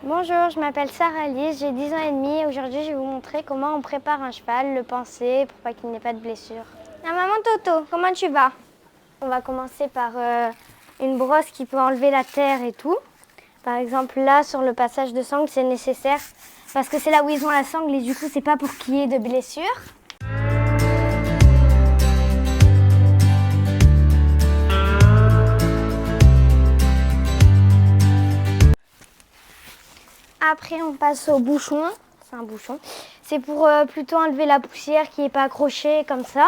Bonjour, je m'appelle Sarah Lise, j'ai 10 ans et demi et aujourd'hui je vais vous montrer comment on prépare un cheval, le panser pour pas qu'il n'ait pas de blessure. Ah, maman Toto, comment tu vas? On va commencer par une brosse qui peut enlever la terre et tout. Par exemple là sur le passage de sangle c'est nécessaire parce que c'est là où ils ont la sangle et du coup c'est pas pour qu'il y ait de blessure. Après, on passe au bouchon. C'est un bouchon. C'est pour plutôt enlever la poussière qui n'est pas accrochée comme ça.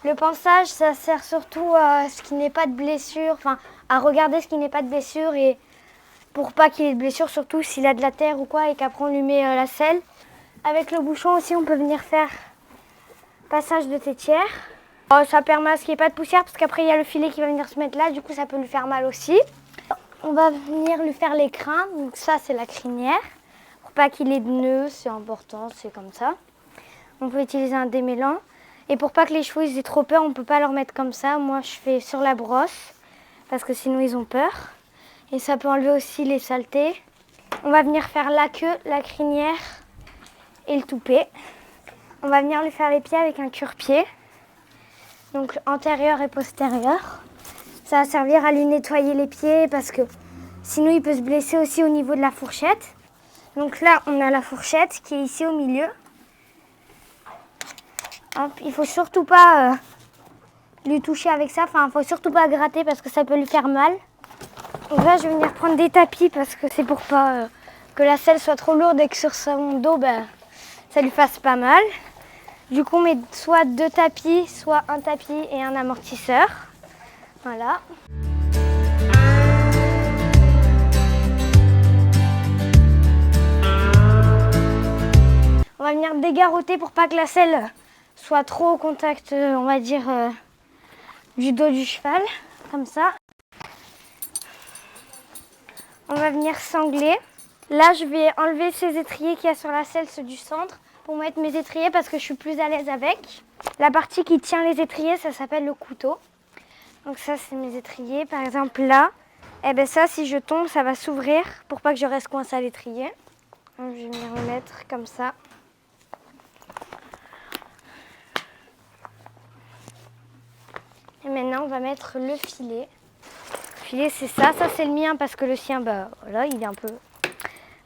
Le pansage, ça sert surtout à ce qu'il n'ait pas de blessure, enfin à regarder ce qui n'est pas de blessure et pour pas qu'il ait de blessure, surtout s'il a de la terre ou quoi et qu'après on lui met la selle. Avec le bouchon aussi, on peut venir faire passage de tétière. Ça permet à ce qu'il n'y ait pas de poussière parce qu'après il y a le filet qui va venir se mettre là, du coup ça peut lui faire mal aussi. On va venir lui faire les crins, donc ça c'est la crinière. Pour pas qu'il ait de nœuds, c'est important, c'est comme ça. On peut utiliser un démêlant. Et pour pas que les chevaux ils aient trop peur, on peut pas leur mettre comme ça. Moi je fais sur la brosse, parce que sinon ils ont peur. Et ça peut enlever aussi les saletés. On va venir faire la queue, la crinière et le toupet. On va venir lui faire les pieds avec un cure-pied. Donc antérieur et postérieur. Ça va servir à lui nettoyer les pieds parce que sinon il peut se blesser aussi au niveau de la fourchette. Donc là on a la fourchette qui est ici au milieu. Hop, il faut surtout pas lui toucher avec ça, enfin il faut surtout pas gratter parce que ça peut lui faire mal. Donc là je vais venir prendre des tapis parce que c'est pour pas que la selle soit trop lourde et que sur son dos ça lui fasse pas mal. Du coup on met soit 2 tapis, soit un tapis et un amortisseur. Voilà. On va venir dégarroter pour pas que la selle soit trop au contact, on va dire, du dos du cheval, comme ça. On va venir sangler. Là, je vais enlever ces étriers qu'il y a sur la selle, ceux du centre, pour mettre mes étriers parce que je suis plus à l'aise avec. La partie qui tient les étriers, ça s'appelle le couteau. Donc ça, c'est mes étriers. Par exemple, là, ça, si je tombe, ça va s'ouvrir pour pas que je reste coincée à l'étrier. Je vais venir le mettre comme ça. Et maintenant, on va mettre le filet. Le filet, c'est ça. Ça, c'est le mien parce que le sien, voilà, il est un peu...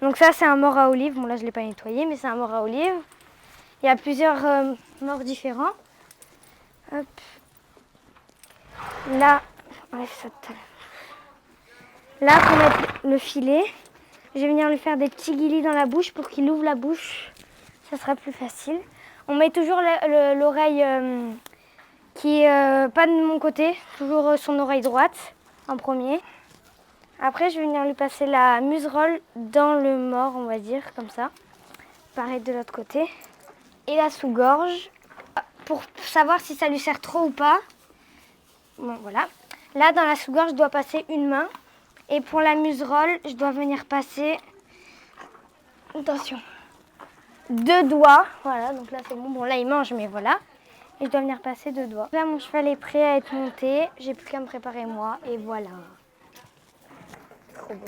Donc ça, c'est un mors à olive. Bon, là, je ne l'ai pas nettoyé, mais c'est un mors à olive. Il y a plusieurs mors différents. Hop. Là, enlève ça. Là, pour mettre le filet, je vais venir lui faire des petits guilis dans la bouche pour qu'il ouvre la bouche. Ça sera plus facile. On met toujours l'oreille qui est pas de mon côté, toujours son oreille droite en premier. Après, je vais venir lui passer la muserolle dans le mors, on va dire, comme ça. Pareil de l'autre côté. Et la sous-gorge, pour savoir si ça lui sert trop ou pas. Bon, voilà. Là, dans la sous-gorge, je dois passer une main. Et pour la muserolle, je dois venir passer, attention, 2 doigts. Voilà, donc là, c'est bon. Bon, là, il mange, mais voilà. Et je dois venir passer 2 doigts. Là, mon cheval est prêt à être monté. J'ai plus qu'à me préparer moi. Et voilà. Trop beau.